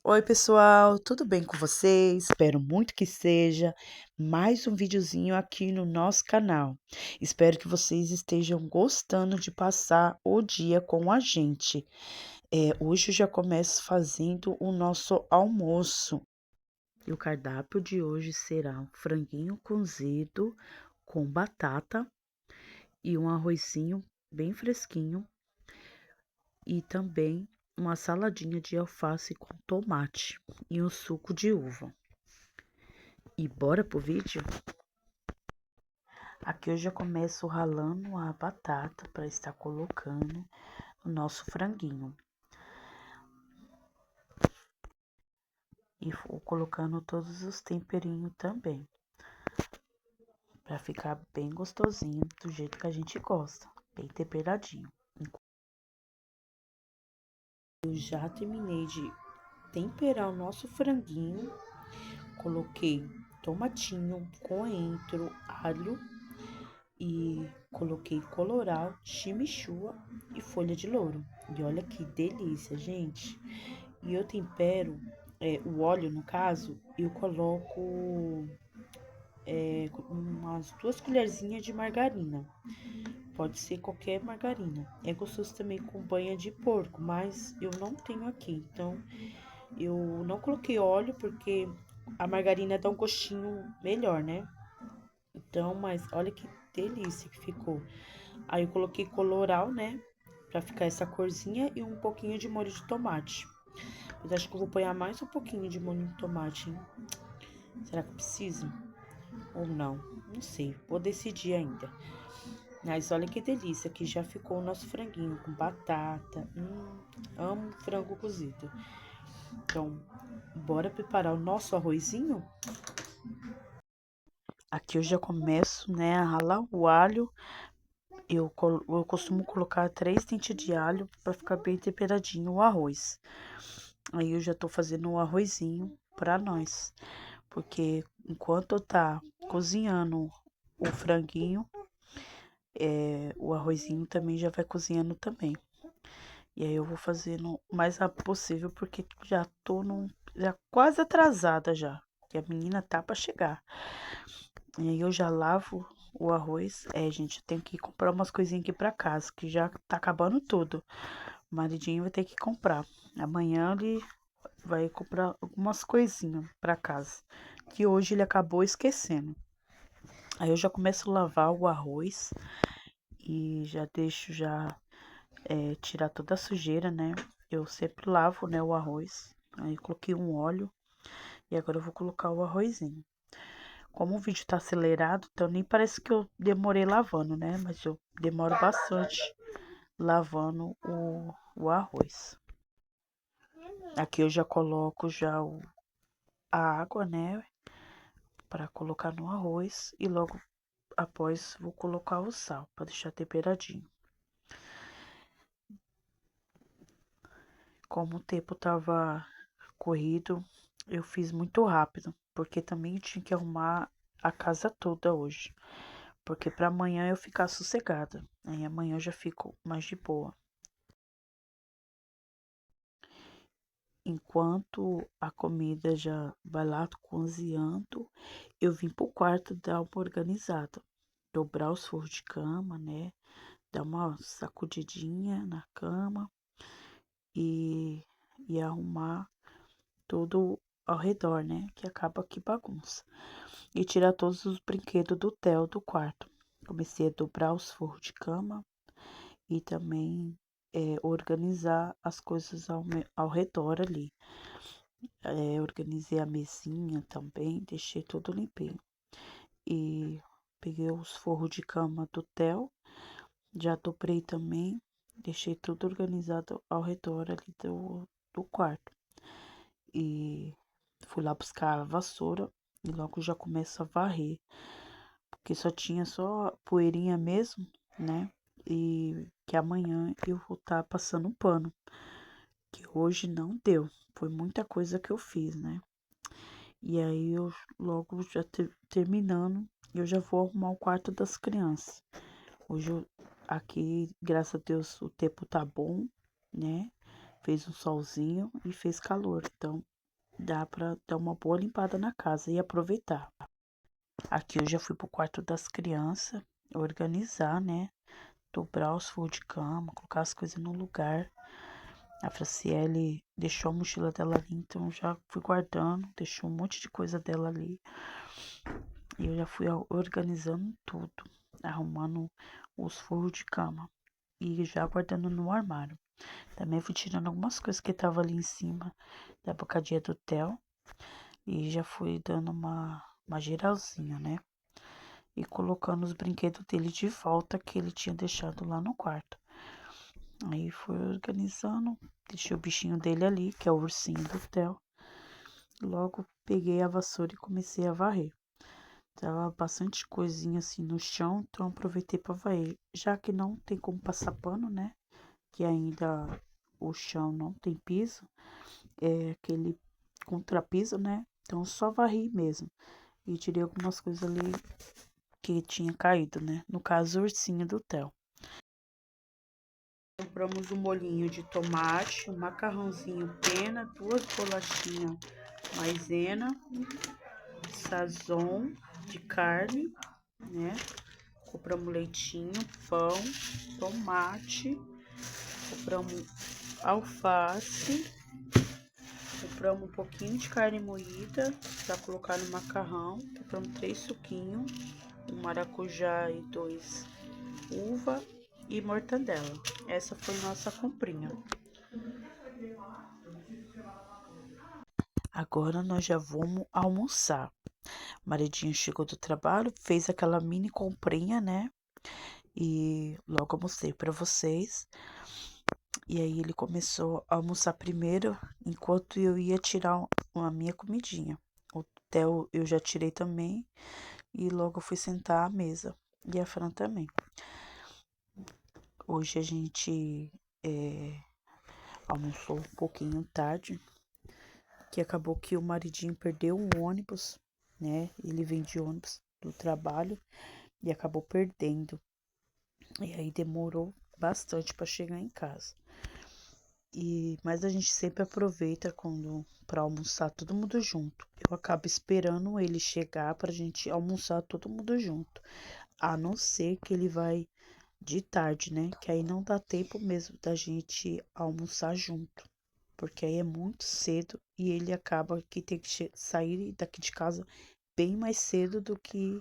Oi, pessoal, tudo bem com vocês? Espero muito que seja mais um videozinho aqui no nosso canal. Espero que vocês estejam gostando de passar o dia com a gente. Hoje eu já começo fazendo o nosso almoço. E o cardápio de hoje será um franguinho cozido com batata e um arrozinho bem fresquinho e também uma saladinha de alface com tomate e um suco de uva. E bora pro vídeo? Aqui eu já começo ralando a batata para estar colocando o nosso franguinho. E vou colocando todos os temperinhos também, para ficar bem gostosinho, do jeito que a gente gosta, bem temperadinho. Eu já terminei de temperar o nosso franguinho, coloquei tomatinho, coentro, alho e coloquei colorau, chimichurri e folha de louro. E olha que delícia, gente. E eu tempero o óleo, no caso, eu coloco umas 2 colherzinhas de margarina. Pode ser qualquer margarina. É gostoso também com banha de porco, mas eu não tenho aqui. Então, eu não coloquei óleo porque a margarina dá um gostinho melhor, né? Então, mas olha que delícia que ficou. Aí eu coloquei colorau, né? Pra ficar essa corzinha e um pouquinho de molho de tomate. Mas acho que eu vou pôr mais um pouquinho de molho de tomate, hein? Será que eu preciso? Ou não? Não sei, vou decidir ainda. Mas olha que delícia que já ficou o nosso franguinho com batata. Amo frango cozido. Então, bora preparar o nosso arrozinho? Aqui eu já começo, né, a ralar o alho. Eu costumo colocar 3 dentes de alho para ficar bem temperadinho o arroz. Aí eu já tô fazendo o arrozinho para nós, porque enquanto tá cozinhando o franguinho, o arrozinho também já vai cozinhando também. E aí eu vou fazendo o mais rápido possível, porque já tô já quase atrasada já, que a menina tá para chegar. E aí eu já lavo o arroz. Gente, eu tenho que comprar umas coisinhas aqui pra casa, que já tá acabando tudo. O maridinho vai ter que comprar. Amanhã ele vai comprar algumas coisinhas pra casa, que hoje ele acabou esquecendo. Aí eu já começo a lavar o arroz e já deixo tirar toda a sujeira, né? Eu sempre lavo, né, o arroz. Aí coloquei um óleo e agora eu vou colocar o arrozinho. Como o vídeo tá acelerado, então nem parece que eu demorei lavando, né? Mas eu demoro bastante lavando o arroz. Aqui eu já coloco a água, né? Para colocar no arroz e logo após vou colocar o sal para deixar temperadinho. Como o tempo tava corrido, eu fiz muito rápido, porque também tinha que arrumar a casa toda hoje. Porque para amanhã eu ficar sossegada. Aí amanhã eu já fico mais de boa. Enquanto a comida já vai lá cozinhando, eu vim pro quarto dar uma organizada. Dobrar os forros de cama, né? Dar uma sacudidinha na cama e, e arrumar tudo ao redor, né? Que acaba que bagunça. E tirar todos os brinquedos do Theo do quarto. Comecei a dobrar os forros de cama e também organizar as coisas ao redor ali. Organizei a mesinha também, deixei tudo limpinho. E peguei os forros de cama do Theo, já dobrei também, deixei tudo organizado ao redor ali do quarto. E fui lá buscar a vassoura e logo já começo a varrer, porque tinha só poeirinha mesmo, né? E que amanhã eu vou estar passando um pano, que hoje não deu. Foi muita coisa que eu fiz, né? E aí eu logo já terminando, eu já vou arrumar o quarto das crianças. Hoje aqui, graças a Deus, o tempo tá bom, né? Fez um solzinho e fez calor. Então, dá pra dar uma boa limpada na casa e aproveitar. Aqui eu já fui pro quarto das crianças, organizar, né? Dobrar os forros de cama, colocar as coisas no lugar. A Fraciele deixou a mochila dela ali, então já fui guardando, deixou um monte de coisa dela ali. E eu já fui organizando tudo, arrumando os forros de cama e já guardando no armário. Também fui tirando algumas coisas que estavam ali em cima da bocadinha do Theo e já fui dando uma geralzinha, né? E colocando os brinquedos dele de volta que ele tinha deixado lá no quarto. Aí fui organizando, deixei o bichinho dele ali, que é o ursinho do Theo. Logo peguei a vassoura e comecei a varrer. Tava bastante coisinha assim no chão, então aproveitei para varrer. Já que não tem como passar pano, né? Que ainda o chão não tem piso, é aquele contrapiso, né? Então só varri mesmo. E tirei algumas coisas ali que tinha caído, né? No caso, o ursinho do Theo. Compramos um molhinho de tomate, um macarrãozinho pena, duas bolachinhas maisena, sazon de carne, né? Compramos leitinho, pão, tomate, compramos alface, compramos um pouquinho de carne moída para colocar no macarrão, compramos 3 suquinhos, um maracujá e 2 uva e mortandela. Essa foi nossa comprinha. Agora nós já vamos almoçar. O maridinho chegou do trabalho, fez aquela mini comprinha, né? E logo eu mostrei para vocês. E aí ele começou a almoçar primeiro, enquanto eu ia tirar a minha comidinha. O Theo eu já tirei também e logo eu fui sentar à mesa. E a Fran também. Hoje a gente almoçou um pouquinho tarde, que acabou que o maridinho perdeu um ônibus, né? Ele vem de ônibus do trabalho e acabou perdendo. E aí demorou bastante para chegar em casa. Mas a gente sempre aproveita quando para almoçar todo mundo junto. Eu acabo esperando ele chegar pra gente almoçar todo mundo junto. A não ser que ele vai de tarde, né? Que aí não dá tempo mesmo da gente almoçar junto. Porque aí é muito cedo e ele acaba que tem que sair daqui de casa bem mais cedo do que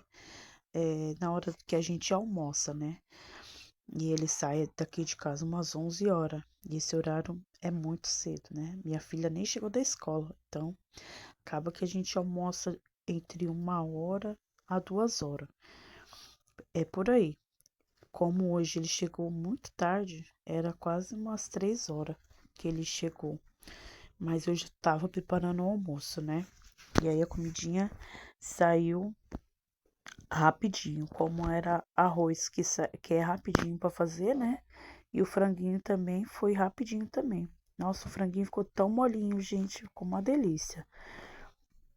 na hora que a gente almoça, né? E ele sai daqui de casa umas 11 horas. E esse horário é muito cedo, né? Minha filha nem chegou da escola. Então, acaba que a gente almoça entre 1 hora a 2 horas. É por aí. Como hoje ele chegou muito tarde, era quase umas 3 horas que ele chegou. Mas eu já tava preparando o almoço, né? E aí a comidinha saiu rapidinho, como era arroz que é rapidinho para fazer, né? E o franguinho também foi rapidinho também. Nossa, o franguinho ficou tão molinho, gente, ficou uma delícia.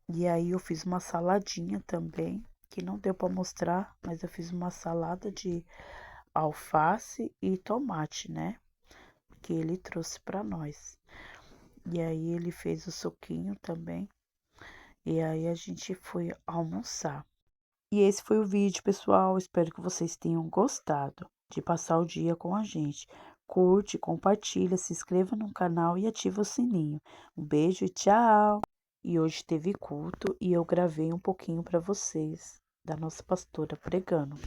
E aí eu fiz uma saladinha também, que não deu para mostrar, mas eu fiz uma salada de alface e tomate, né? Que ele trouxe para nós. E aí ele fez o suquinho também. E aí a gente foi almoçar. E esse foi o vídeo, pessoal. Espero que vocês tenham gostado de passar o dia com a gente. Curte, compartilha, se inscreva no canal e ativa o sininho. Um beijo e tchau! E hoje teve culto e eu gravei um pouquinho para vocês da nossa pastora pregando.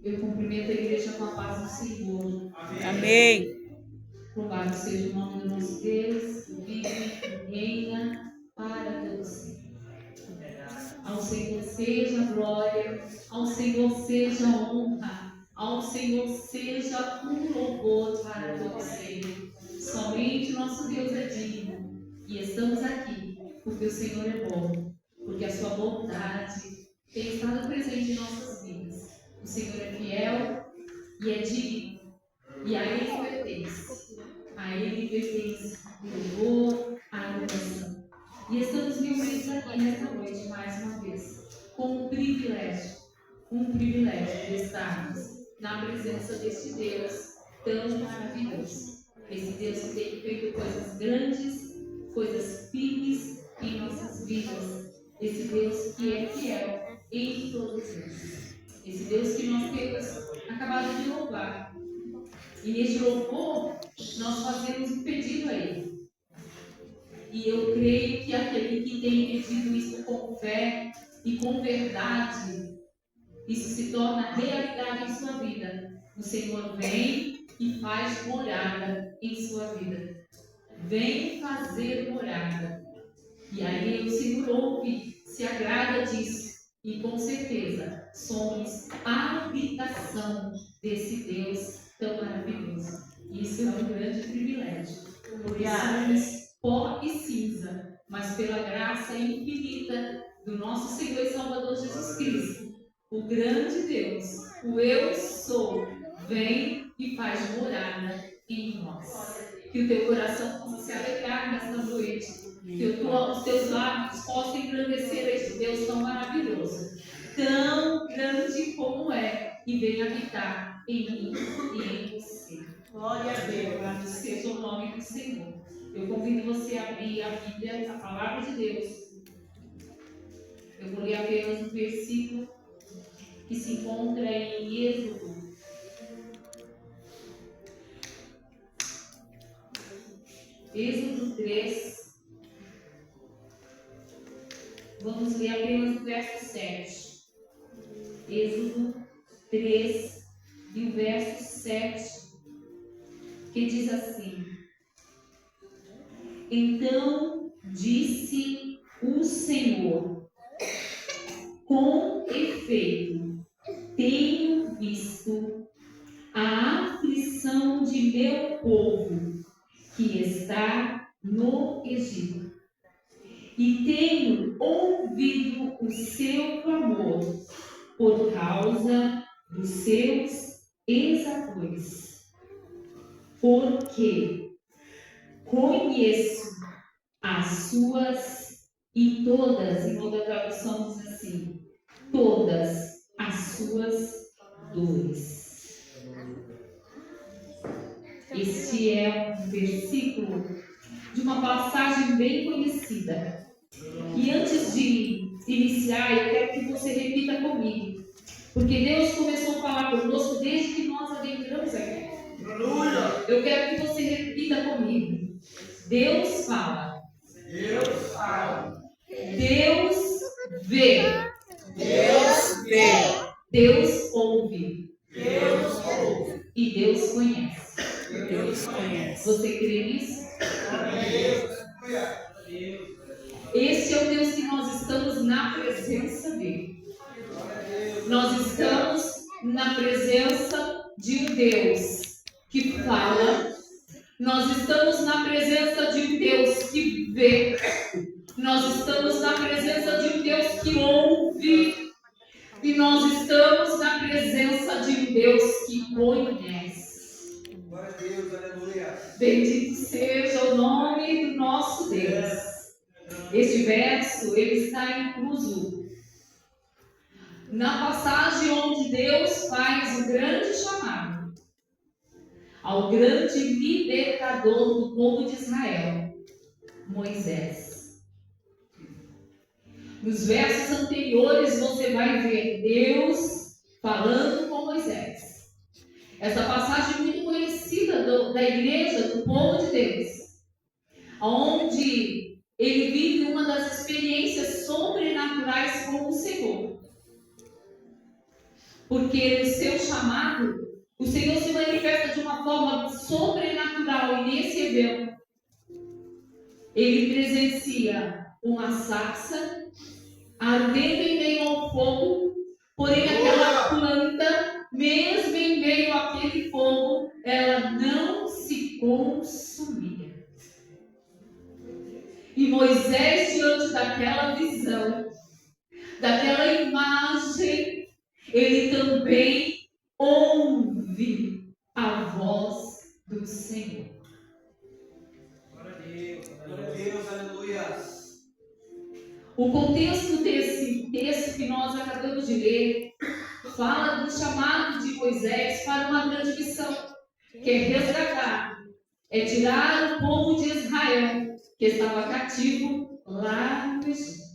Eu cumprimento a igreja com a paz do Senhor. Amém! Louvado seja o nome do nosso Deus, que vive e reina para todo sempre. Ao Senhor seja a glória, ao Senhor seja a honra, ao Senhor seja o louvor para todo sempre. Somente o nosso Deus é digno. E estamos aqui porque o Senhor é bom, porque a sua bondade tem estado presente em nossas vidas. O Senhor é fiel e é digno. E a Ele pertence. A Ele pertence o louvor, a adoração. E estamos reunidos aqui nesta noite, mais uma vez, com um privilégio de estarmos na presença deste Deus tão maravilhoso. Esse Deus que tem feito coisas grandes, coisas firmes em nossas vidas. Esse Deus que é fiel em todos eles. Esse Deus que nós temos acabado de louvar. E neste louvor, nós fazemos um pedido a Ele. E eu creio que aquele que tem pedido isso com fé e com verdade, isso se torna realidade em sua vida. O Senhor vem e faz morada em sua vida. Vem fazer morada. E aí o Senhor ouve, se agrada disso. E com certeza somos a habitação desse Deus tão maravilhoso. Isso é um grande privilégio. Porque somos pó e cinza, mas pela graça infinita do nosso Senhor e Salvador Jesus Cristo, o grande Deus, o Eu Sou, vem e faz morada em nós. Que o teu coração possa se alegrar nesta noite, que os teus lábios possam engrandecer este Deus tão maravilhoso, tão grande como é, e venha habitar em mim e em você. Glória a Deus, louvado seja o nome do Senhor. Eu convido você a abrir a Bíblia, a palavra de Deus. Eu vou ler apenas um versículo que se encontra em Êxodo. Êxodo 3. Vamos ler apenas o verso 7. Êxodo 3 e o verso 7, que diz assim: Então disse o Senhor, com efeito, tenho visto a aflição de meu povo que está no Egito, e tenho ouvido o seu clamor por causa dos seus exatores, porque conheço as suas, e todas, em toda tradução diz assim, todas as suas dores. Este é um versículo de uma passagem bem conhecida. E antes de iniciar, eu quero que você repita comigo, porque Deus começou a falar conosco desde que nós adentramos aqui. Eu quero que você repita comigo. Deus fala. Deus fala. Deus vê. Deus vê. Deus ouve. Deus ouve. E Deus conhece. Deus conhece. Você crê nisso? Deus. Este é o Deus que nós estamos na presença dele. Nós estamos na presença de um Deus que fala. Nós estamos na presença de um Deus que vê. Nós estamos na presença de um Deus que ouve. E nós estamos na presença de um Deus que conhece. Glória a Deus, aleluia. Bendito seja o nome do nosso Deus. Este verso, ele está incluso na passagem onde Deus faz o grande chamado ao grande libertador do povo de Israel, Moisés. Nos versos anteriores você vai ver Deus falando com Moisés. Essa passagem muito conhecida da igreja, do povo de Deus, onde ele vive uma das experiências sobrenaturais com o Senhor. Porque no seu chamado, o Senhor se manifesta de uma forma sobrenatural. E nesse evento, ele presencia uma sarça ardendo em meio ao fogo. Porém, aquela planta, mesmo em meio àquele fogo, ela não se consumia. E Moisés, diante daquela visão, daquela imagem, ele também ouve a voz do Senhor. Glória a Deus, aleluia. O contexto desse texto que nós acabamos de ler fala do chamado de Moisés para uma grande missão, que é resgatar é tirar o povo de Israel, que estava cativo lá no Egito.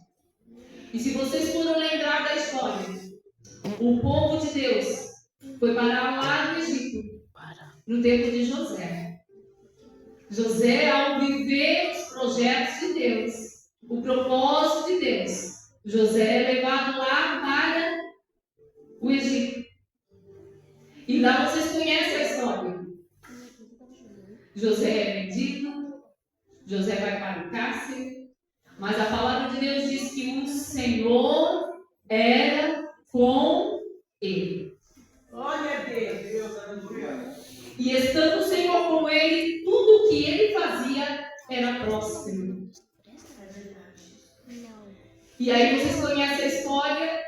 E se vocês forem lembrar da história, o povo de Deus foi parar lá no Egito, no tempo de José. José, ao viver os projetos de Deus, o propósito de Deus, José é levado lá para o Egito. E lá vocês conhecem a história. José é vendido, José vai para o cárcere, mas a palavra de Deus diz que o Senhor era com ele. Glória a Deus, aleluia. E estando o Senhor com ele, tudo que ele fazia era próspero. E aí vocês conhecem a história.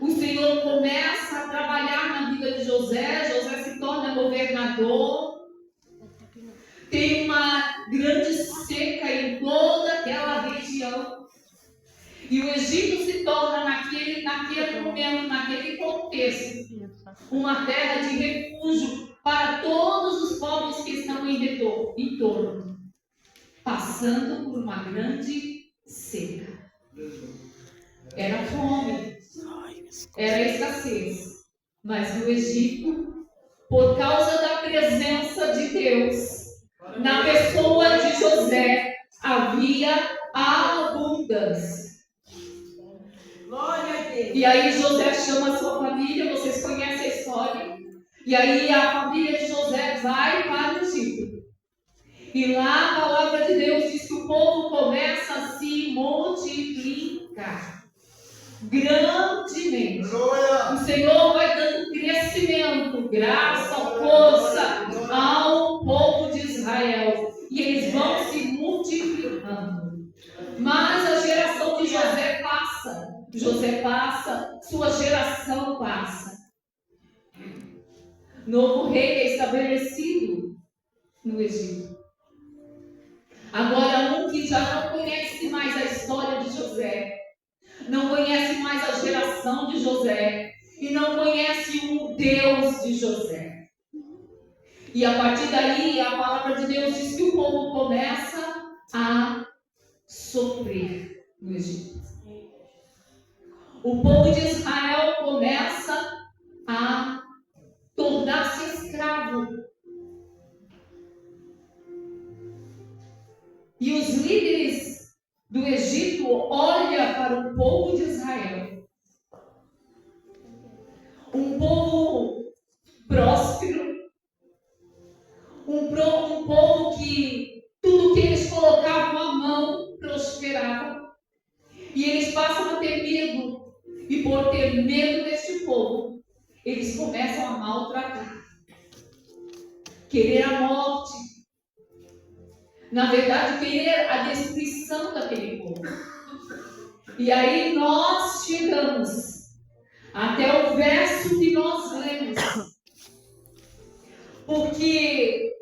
O Senhor começa a trabalhar na vida de José. José se torna governador. Tem uma grande seca em toda aquela região. E o Egito se torna naquele momento, naquele contexto, uma terra de refúgio para todos os povos que estão em torno, passando por uma grande seca. Era fome, era escassez, mas no Egito, por causa da presença de Deus, na pessoa de José, havia abundância. Glória a Deus. E aí José chama a sua família, vocês conhecem a história. E aí a família de José vai para o Egito. E lá a palavra de Deus diz que o povo começa a se multiplicar grandemente. O Senhor vai dando crescimento, graça, força ao povo de Israel. E eles vão se multiplicando. Mas a geração de José passa. José passa, sua geração passa. Novo rei é estabelecido no Egito. Agora, um que já não conhece mais a história de José, não conhece mais a geração de José e não conhece o Deus de José. E a partir daí, a palavra de Deus diz que o povo começa a sofrer no Egito. O povo de Israel começa a tornar-se escravo. E os líderes do Egito olham para o povo de Israel. Um povo próspero. Um povo que tudo que eles colocavam à mão prosperava. E eles passam a ter medo. E por ter medo deste povo, eles começam a maltratar. Querer a morte. Na verdade, querer a destruição daquele povo. E aí nós chegamos até o verso que nós lemos. Porque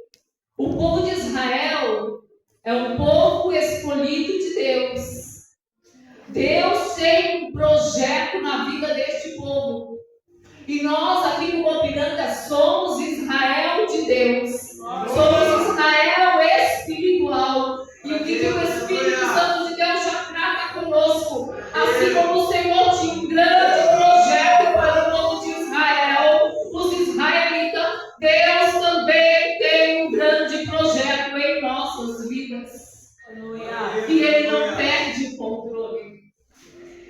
o povo de Israel é um povo escolhido de Deus. Deus tem um projeto na vida deste povo. E nós aqui no Opiranga somos Israel de Deus. Somos Israel espiritual. E o que o Espírito Santo de Deus já trata conosco. Assim como o Senhor tinha um grande projeto para o povo de Israel, os israelitas, Deus também tem um grande projeto em nossas vidas. E Ele não perde o controle.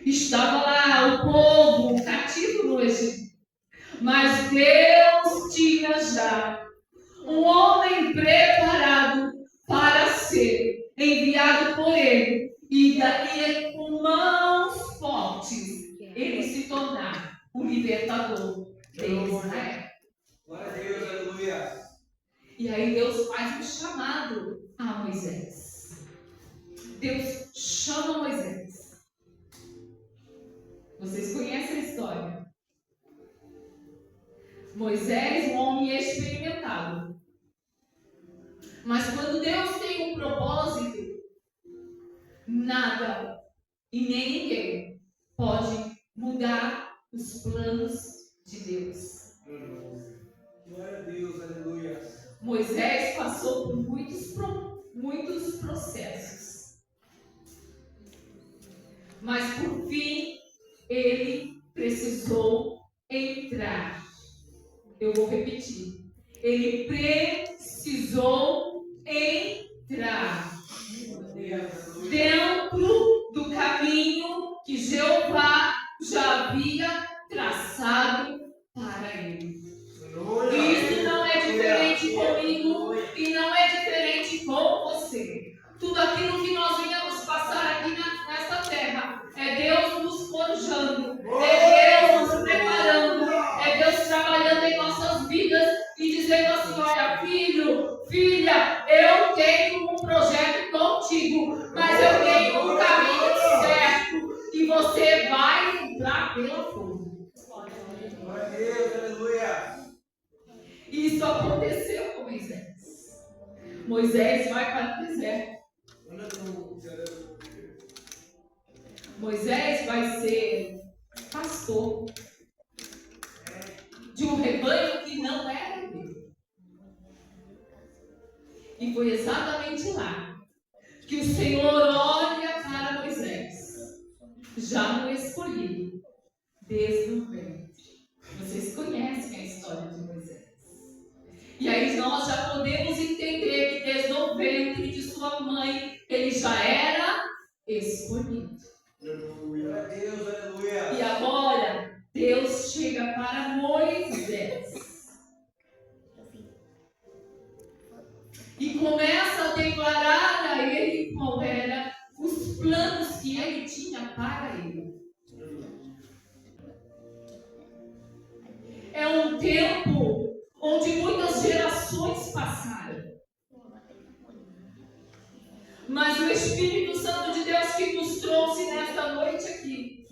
Estava lá o povo cativo no Egito. Mas Deus tinha já um homem preparado para ser enviado por Ele. E daí, com mãos fortes, ele se tornar o libertador de Israel. Glória a Deus, aleluia. E aí Deus faz um chamado a Moisés. Deus chama Moisés. Vocês conhecem a história. Moisés, um homem experimentado. Mas quando Deus tem um propósito, nada e nem ninguém pode mudar os planos de Deus. Glória a Deus, aleluia. Moisés passou por muitos processos. Mas por fim, ele precisou entrar. Eu vou repetir. Ele precisou entrar dentro do caminho que Jeová já havia traçado para ele. Isso não é diferente comigo e não é diferente com você. Tudo aquilo que nós venhamos passar aqui nesta terra é Deus nos forjando, é Deus nos preparando, é Deus trabalhando em nossas vidas e dizendo assim: olha, filho, filha, eu tenho um projeto contigo, mas eu tenho um caminho certo e você vai entrar pela fogo. Glória a Deus, aleluia. Isso aconteceu com Moisés. Moisés vai para o deserto. Moisés vai ser pastor de um rebanho que não era dele. E foi exatamente lá que o Senhor olha para Moisés, já no escolhido, desde o ventre. Vocês conhecem a história de Moisés. E aí nós já podemos entender que desde o ventre de sua mãe, ele já era escolhido. Glória a Deus, aleluia. E agora, Deus chega para Moisés e começa a declarar a ele qual era os planos que ele tinha para ele. É um tempo onde muitas gerações passaram. Mas o Espírito Santo de Deus que nos trouxe nesta noite aqui,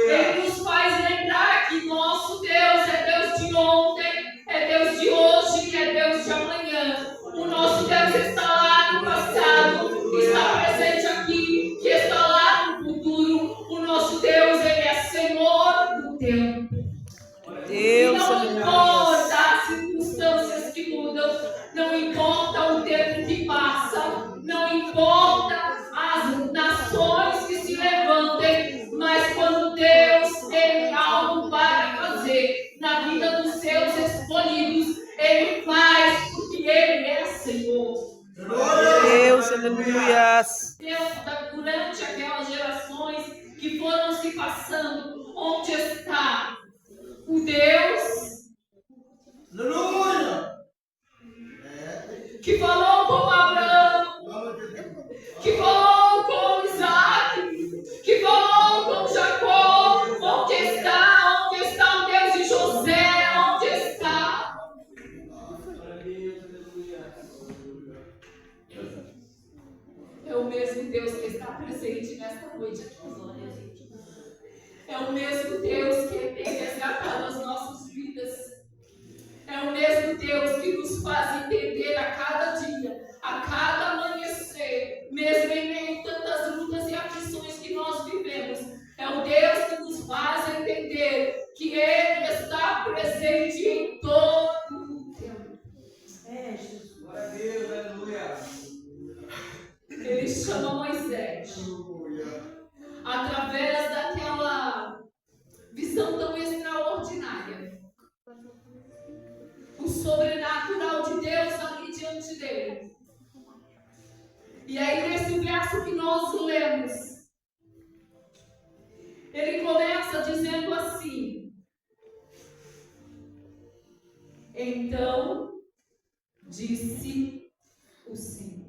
ele nos faz lembrar que nosso Deus é Deus de ontem, é Deus de hoje e é Deus de amanhã. O nosso Deus está lá no passado, está presente aqui, que está lá no futuro. O nosso Deus, ele é Senhor do tempo. Deus, Não importa as circunstâncias que mudam, não importa o tempo que passa, não importa as nações que se levantem, mas quando Deus tem algo para fazer na vida dos seus escolhidos, Ele faz porque Ele é Senhor. Deus, aleluia. Durante aquelas gerações que foram se passando, onde está o Deus que falou com Abraão, que falou com Isaac, que falou com Jacó? Onde está? Onde está o Deus de José? Onde está? É o mesmo Deus que está presente nesta noite aqui. É o mesmo Deus que tem resgatado as nossas vidas. É o mesmo Deus que nos faz entender a cada dia, a cada amanhecer, mesmo em meio a tantas lutas e aflições que nós vivemos. É o Deus que nos faz entender que Ele está presente em todo o tempo. Glória a Deus, aleluia. Ele chama Moisés, através daquela visão tão extraordinária, o sobrenatural de Deus ali diante dele. E aí nesse verso que nós lemos, ele começa dizendo assim: então disse o Senhor.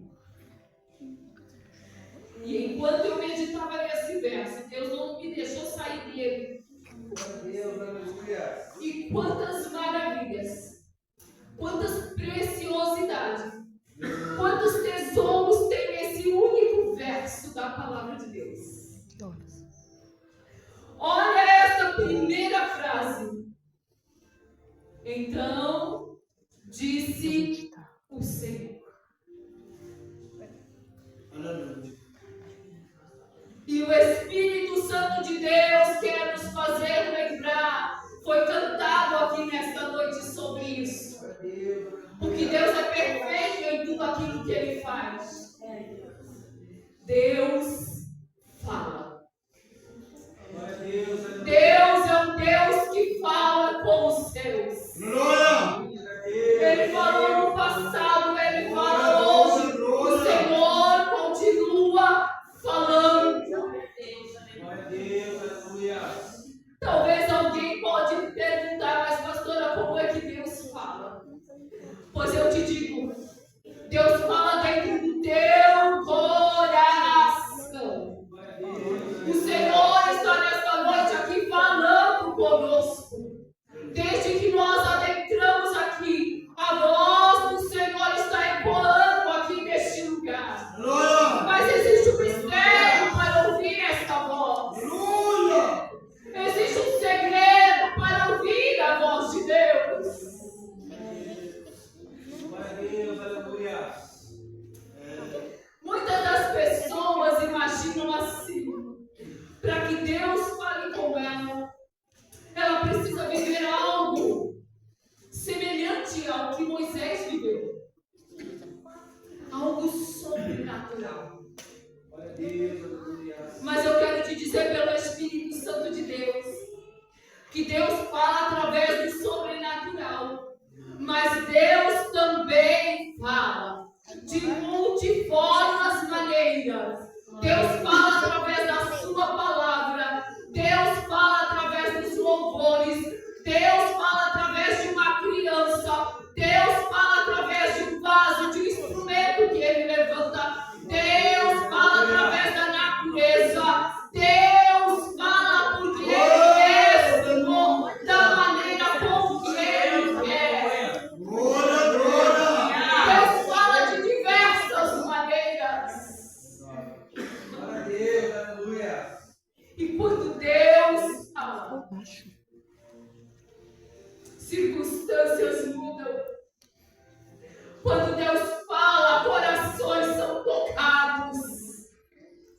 E enquanto eu meditava nesse verso, Deus não me deixou sair dele. Deus, aleluia. E quantas maravilhas, quantas preciosidades, quantos tesouros tem esse único verso da palavra de Deus. Olha essa primeira frase. Então disse o Senhor. E o Espírito Santo de Deus quer nos fazer lembrar, foi cantado aqui nesta noite sobre isso. Deus fala. Glória a Deus, aleluia. Deus é um Deus que fala com os seus. Ele falou no passado, Ele fala hoje. O Senhor continua falando. Glória a Deus, aleluia. Talvez alguém pode me perguntar, mas pastora, como é que Deus fala? Pois eu te digo, Deus fala dentro do teu coração. O Senhor está nesta noite aqui falando conosco. Desde que nós adentramos aqui, a voz do Senhor está ecoando aqui neste lugar. Mas existe um mistério para ouvir esta voz. Existe um segredo para ouvir a voz de Deus. Glória a Deus, aleluia. Muitas das pessoas imaginam assim: para que Deus fale com ela precisa viver algo semelhante ao que Moisés viveu. Algo sobrenatural. Glória a Deus, aleluia. Mas eu quero te dizer pelo Espírito Santo de Deus que Deus fala através do sobrenatural, mas Deus também fala de multiformes maneiras. Deus fala através da sua palavra, Deus fala através dos louvores, Deus fala através de uma criança, Deus fala através de um vaso, de um instrumento que Ele levanta, Deus fala através da natureza, Deus fala porque Ele mesmo, da maneira como que Ele quer. Deus fala de diversas maneiras. Glória a Deus, aleluia. E quando Deus fala, circunstâncias mudam. Quando Deus fala, corações são tocados.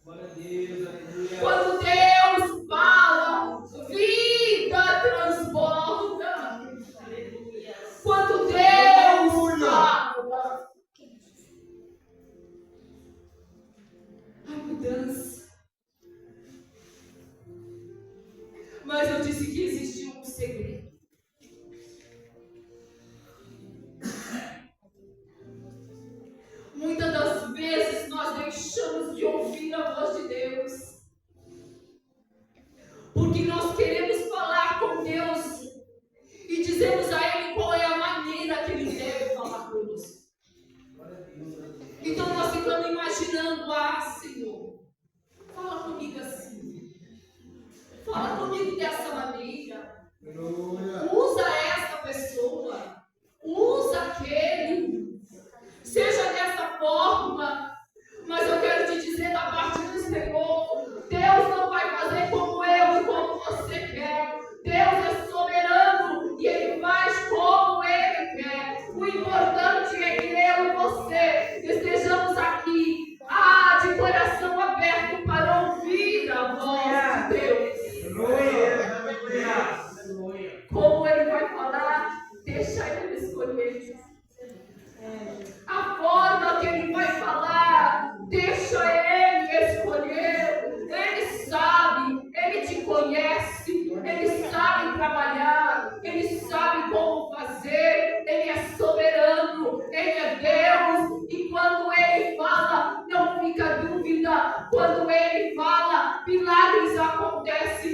Glória a Deus, aleluia. Quando Deus fala, vida transborda. Quando Deus fala, há mudança. Mas eu disse que existia um segredo. Muitas das vezes nós deixamos de ouvir a voz de Deus, porque nós queremos falar com Deus e dizemos a Ele qual é a maneira que Ele deve falar conosco. Então nós ficamos imaginando: Senhor, fala comigo assim, fala comigo dessa maneira, usa essa pessoa, usa aquele, seja dessa forma. Mas eu quero te dizer da parte do Senhor, Deus não vai fazer como eu e como você quer. Deus é soberano e Ele faz como Ele quer. O importante é que eu e você estejamos aqui, de coração aberto para ouvir a voz de Deus. Como Ele vai falar, deixa Ele escolher. A forma que Ele vai falar, deixa Ele escolher. Ele sabe, Ele te conhece, Ele sabe trabalhar, Ele sabe como fazer, Ele é soberano, Ele é Deus. E quando Ele fala, não fica dúvida. Quando Ele fala, milagres acontecem.